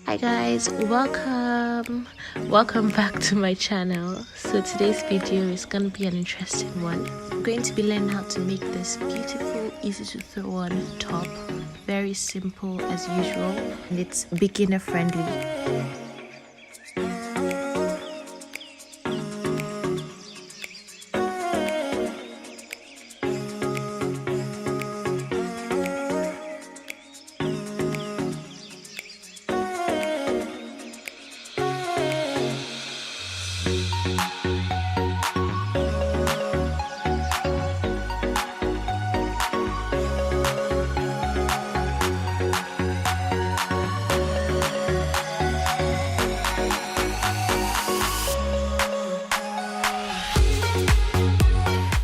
Hi guys, welcome back to my channel. So today's video is gonna be an interesting one. I'm going to be learning how to make this beautiful, easy to throw on top. Very simple as usual, and it's beginner friendly.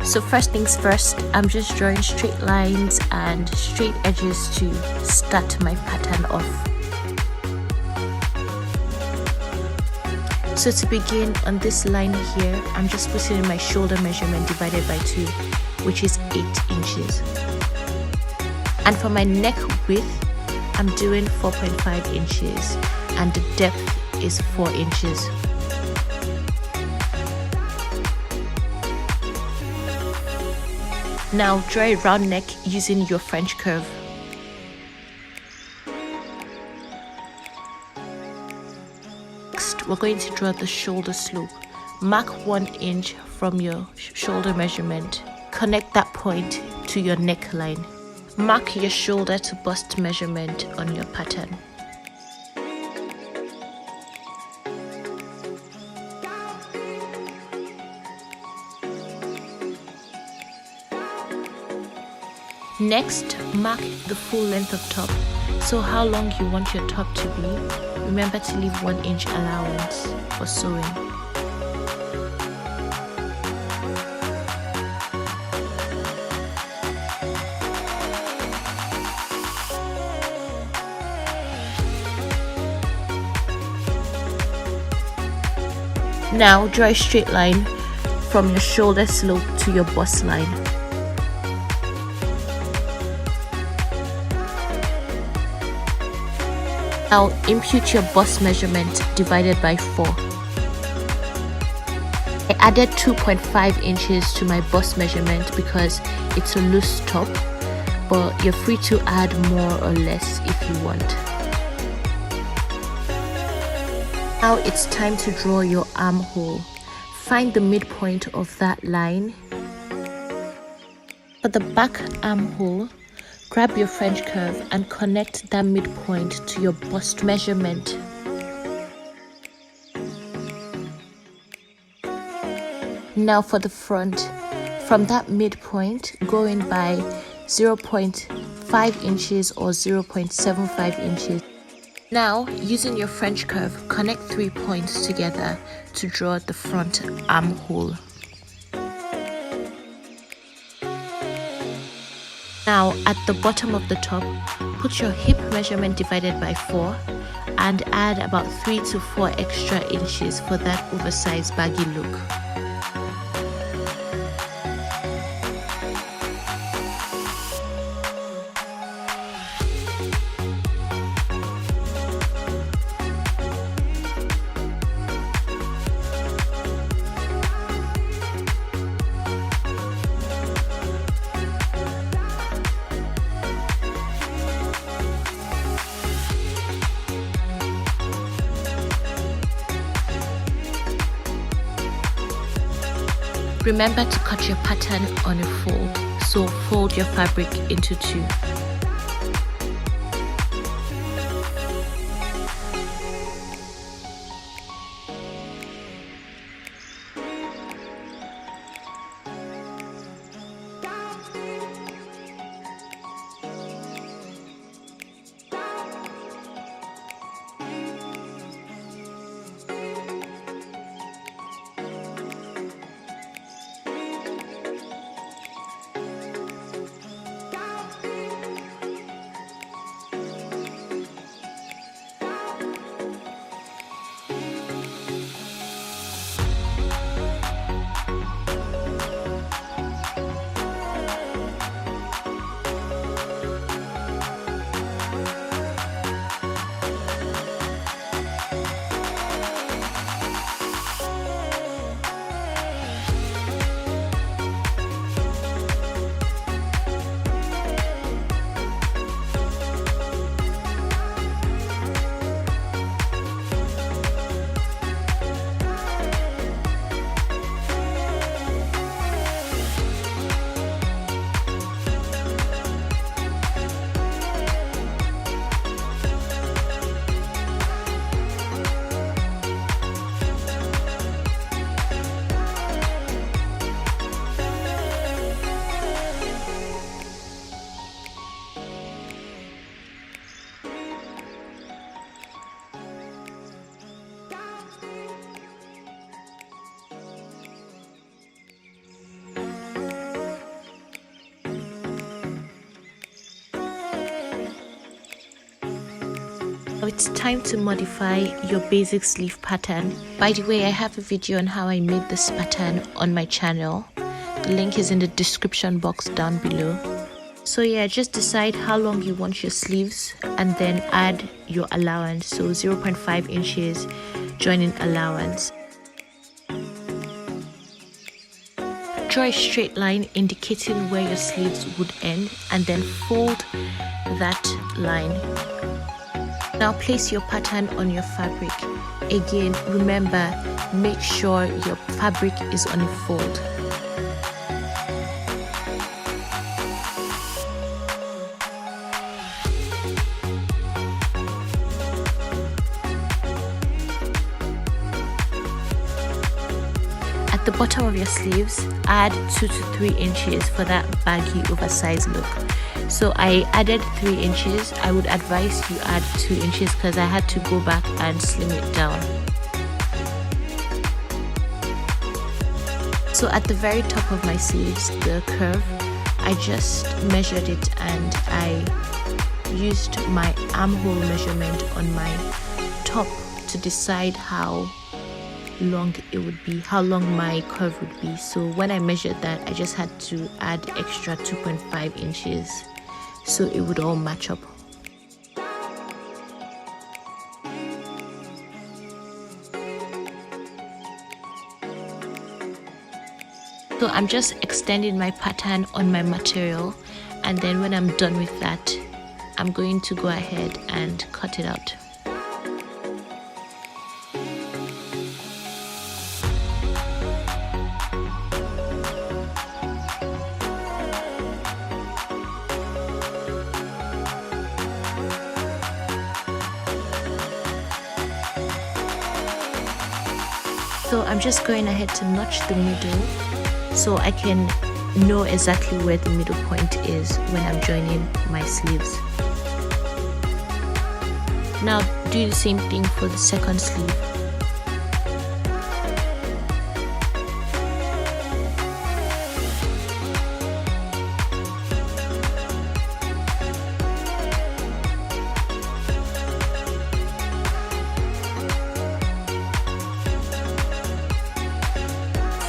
So first things first, I'm just drawing straight lines and straight edges to start my pattern off. So to begin, on this line here, I'm just putting in my shoulder measurement divided by 2, which is 8 inches. And for my neck width, I'm doing 4.5 inches and the depth is 4 inches. Now draw a round neck using your French curve. Next, we're going to draw the shoulder slope. Mark 1 inch from your shoulder measurement. Connect that point to your neckline. Mark your shoulder to bust measurement on your pattern. Next, mark the full length of top, so how long you want your top to be. Remember to leave 1 inch allowance for sewing. Now draw a straight line from your shoulder slope to your bust line. Now impute your bust measurement divided by 4. I added 2.5 inches to my bust measurement because it's a loose top, but you're free to add more or less if you want. Now it's time to draw your armhole. Find the midpoint of that line. For the back armhole, grab your French curve and connect that midpoint to your bust measurement. Now for the front, from that midpoint, go in by 0.5 inches or 0.75 inches. Now, using your French curve, connect 3 points together to draw the front armhole. Now, at the bottom of the top, put your hip measurement divided by 4 and add about 3 to 4 extra inches for that oversized baggy look. Remember to cut your pattern on a fold, so fold your fabric into 2. Now it's time to modify your basic sleeve pattern. By the way, I have a video on how I made this pattern on my channel. The link is in the description box down below. So yeah, just decide how long you want your sleeves and then add your allowance. So 0.5 inches joining allowance. Draw a straight line indicating where your sleeves would end and then fold that line. Now place your pattern on your fabric. Again, remember, make sure your fabric is on a fold. At the bottom of your sleeves, add 2 to 3 inches for that baggy oversized look. So I added 3 inches. I would advise you add 2 inches because I had to go back and slim it down. So at the very top of my sleeves, the curve, I just measured it and I used my armhole measurement on my top to decide how long it would be, how long my curve would be. So when I measured that, I just had to add extra 2.5 inches so it would all match up. So I'm just extending my pattern on my material, and then when I'm done with that, I'm going to go ahead and cut it out. So I'm just going ahead to notch the middle so I can know exactly where the middle point is when I'm joining my sleeves. Now do the same thing for the second sleeve.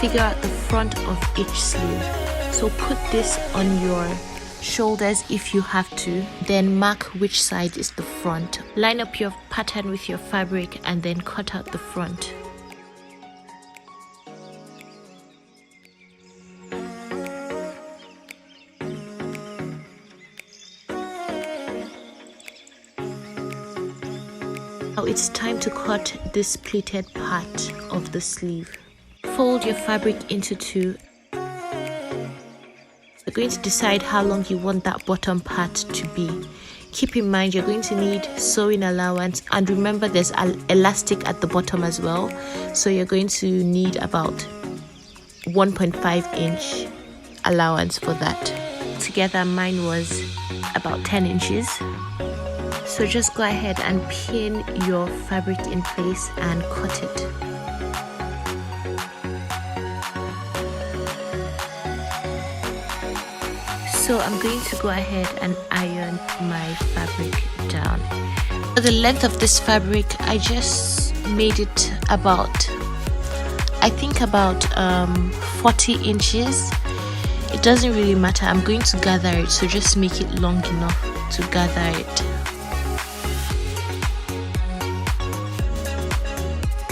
Figure out the front of each sleeve. So put this on your shoulders if you have to, then mark which side is the front. Line up your pattern with your fabric and then cut out the front. Now it's time to cut this pleated part of the sleeve. Fold your fabric into 2. You're going to decide how long you want that bottom part to be. Keep in mind you're going to need sewing allowance, and remember there's an elastic at the bottom as well, so you're going to need about 1.5 inch allowance for that. Together mine was about 10 inches. So just go ahead and pin your fabric in place and cut it. So I'm going to go ahead and iron my fabric down. For the length of this fabric, I just made it about, I think about 40 inches. It doesn't really matter. I'm going to gather it, so just make it long enough to gather it.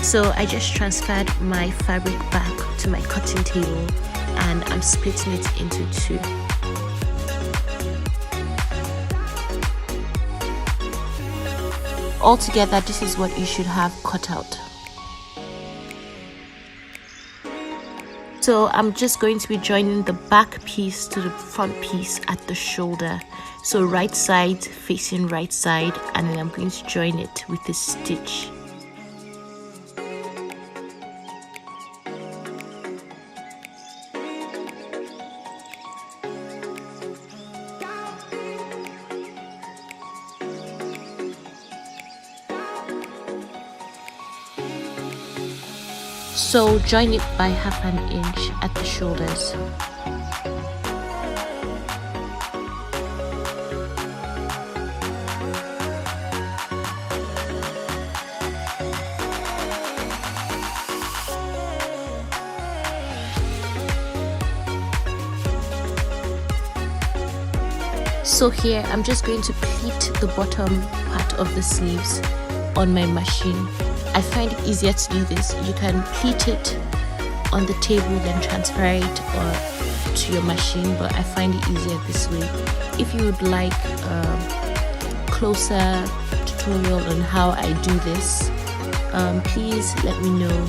So I just transferred my fabric back to my cutting table and I'm splitting it into 2. Altogether, this is what you should have cut out. So I'm just going to be joining the back piece to the front piece at the shoulder. So right side facing right side, and then I'm going to join it with a stitch. So join it by half an inch at the shoulders. So here I'm just going to pleat the bottom part of the sleeves on my machine. I find it easier to do this. You can pleat it on the table then transfer it or to your machine, but I find it easier this way. If you would like a closer tutorial on how I do this, please let me know.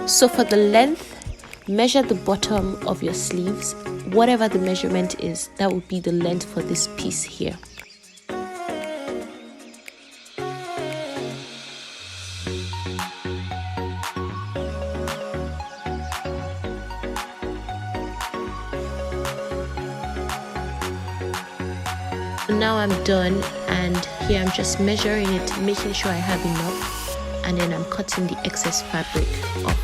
So for the length, measure the bottom of your sleeves. Whatever the measurement is, that would be the length for this piece here. Now I'm done, and here I'm just measuring it, making sure I have enough, and then I'm cutting the excess fabric off.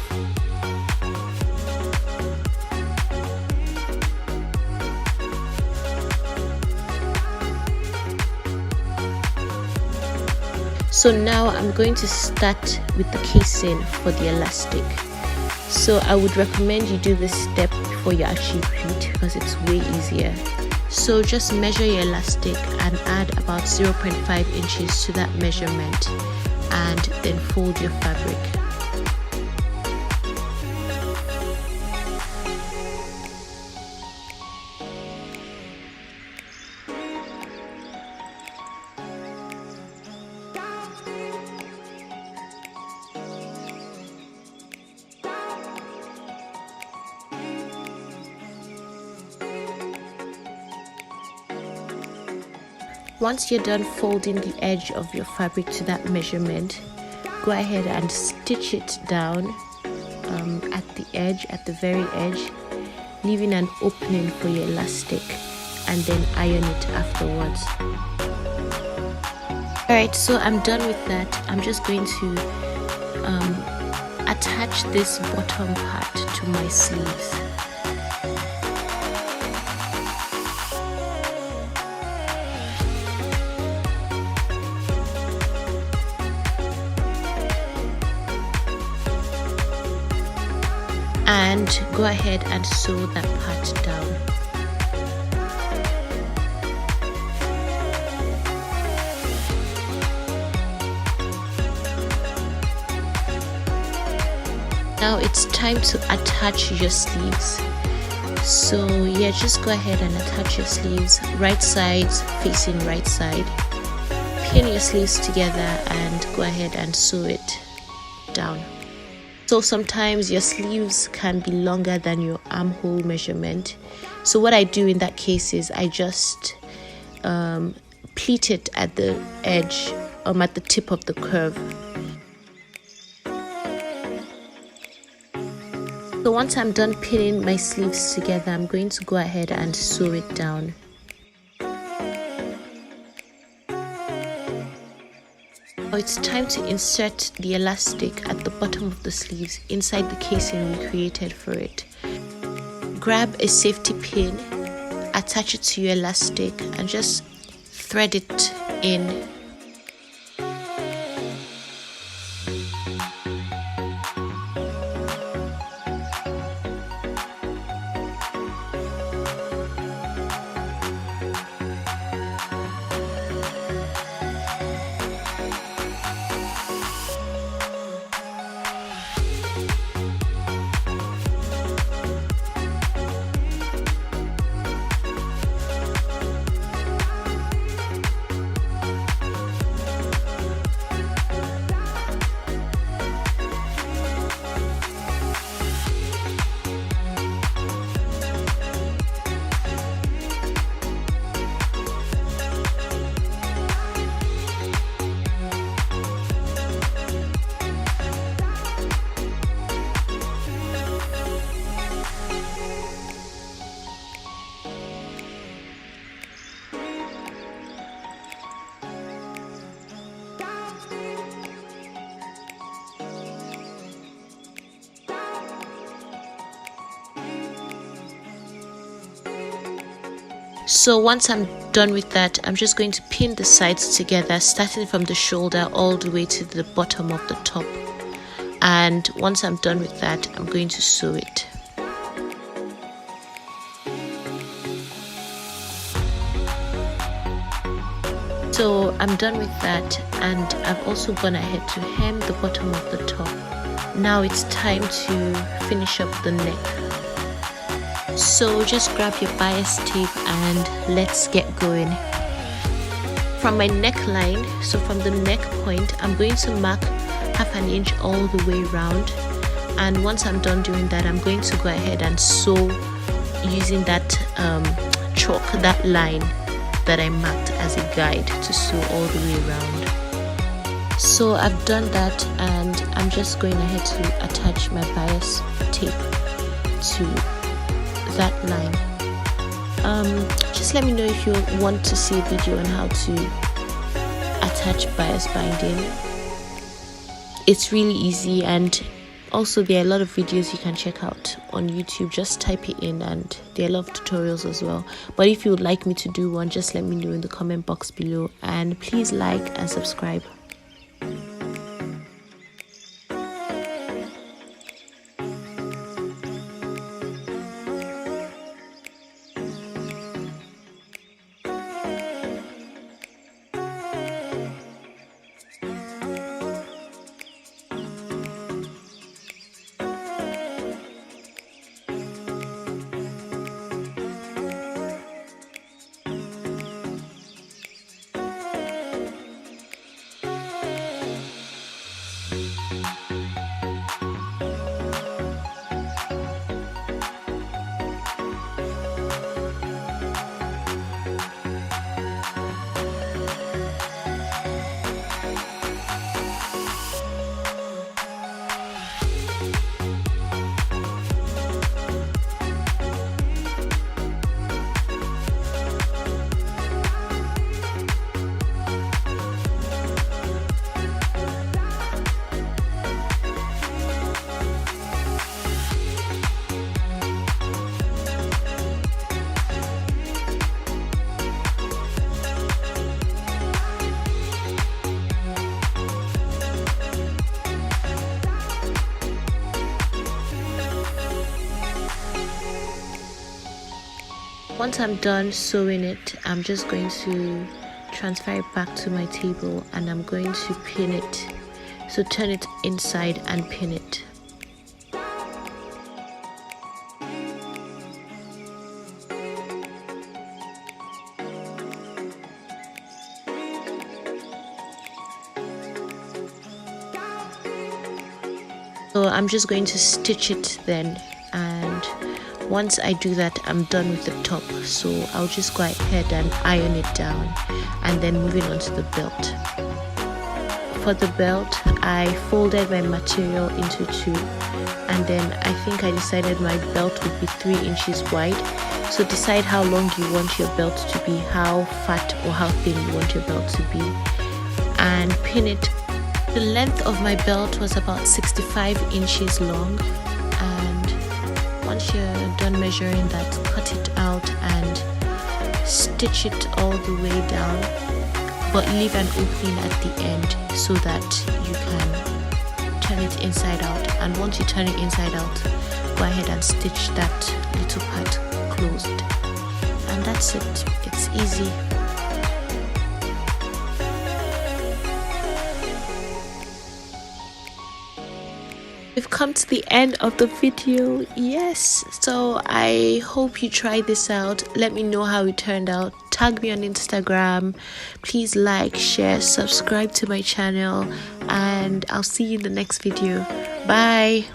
So now I'm going to start with the casing for the elastic. So I would recommend you do this step before you actually pleat because it's way easier. So just measure your elastic and add about 0.5 inches to that measurement, and then fold your fabric. Once you're done folding the edge of your fabric to that measurement, go ahead and stitch it down at the edge, at the very edge, leaving an opening for your elastic, and then iron it afterwards. Alright, so I'm done with that. I'm just going to attach this bottom part to my sleeves. And go ahead and sew that part down. Now it's time to attach your sleeves. So yeah, just go ahead and attach your sleeves, right sides facing right side. Pin your sleeves together and go ahead and sew it down. So sometimes your sleeves can be longer than your armhole measurement. So what I do in that case is I just pleat it at the edge, at the tip of the curve. So once I'm done pinning my sleeves together, I'm going to go ahead and sew it down. Now it's time to insert the elastic at the bottom of the sleeves inside the casing we created for it. Grab a safety pin, attach it to your elastic, and just thread it in. So once I'm done with that, I'm just going to pin the sides together, starting from the shoulder all the way to the bottom of the top. And once I'm done with that, I'm going to sew it. So I'm done with that, and I've also gone ahead to hem the bottom of the top. Now it's time to finish up the neck. So just grab your bias tape and let's get going. From my neckline, so from the neck point, I'm going to mark half an inch all the way around, and once I'm done doing that, I'm going to go ahead and sew using that chalk, that line that I marked as a guide to sew all the way around. So I've done that, and I'm just going ahead to attach my bias tape to that line. Just let me know if you want to see a video on how to attach bias binding. It's really easy, and also there are a lot of videos you can check out on YouTube. Just type it in, and there are a lot of tutorials as well. But if you would like me to do one, just let me know in the comment box below, and please like and subscribe. Once I'm done sewing it, I'm just going to transfer it back to my table, and I'm going to pin it. So turn it inside and pin it. So I'm just going to stitch it then, and once I do that, I'm done with the top. So I'll just go ahead and iron it down, and then moving on to the belt. For the belt, I folded my material into two, and then I think I decided my belt would be 3 inches wide. So decide how long you want your belt to be, how fat or how thin you want your belt to be, and pin it. The length of my belt was about 65 inches long, and once you're done measuring that, cut it out and stitch it all the way down, but leave an opening at the end so that you can turn it inside out. And once you turn it inside out, go ahead and stitch that little part closed, and that's it. It's easy. We've come to the end of the video. Yes, so I hope you try this out. Let me know how it turned out. Tag me on Instagram. Please like, share, subscribe to my channel, and I'll see you in the next video. Bye.